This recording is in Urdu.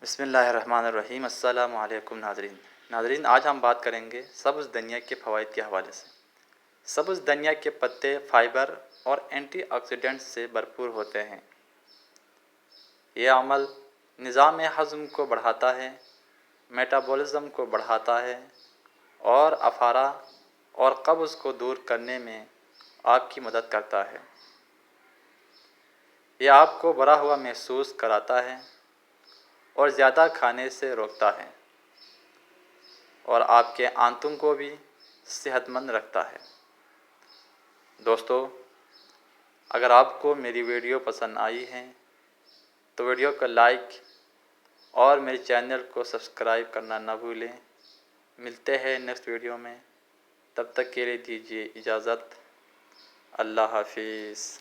بسم اللہ الرحمن الرحیم۔ السلام علیکم ناظرین، آج ہم بات کریں گے سبز دھنیا کے فوائد کے حوالے سے۔ سبز دھنیا کے پتے فائبر اور اینٹی آکسیڈنٹس سے بھرپور ہوتے ہیں۔ یہ عمل نظام ہضم کو بڑھاتا ہے، میٹابولزم کو بڑھاتا ہے اور افارہ اور قبض کو دور کرنے میں آپ کی مدد کرتا ہے۔ یہ آپ کو بھرا ہوا محسوس کراتا ہے اور زیادہ کھانے سے روکتا ہے اور آپ کے آنتوں کو بھی صحت مند رکھتا ہے۔ دوستو، اگر آپ کو میری ویڈیو پسند آئی ہے تو ویڈیو کو لائک اور میرے چینل کو سبسکرائب کرنا نہ بھولیں۔ ملتے ہیں نیکسٹ ویڈیو میں، تب تک کے لیے دیجیے اجازت۔ اللہ حافظ۔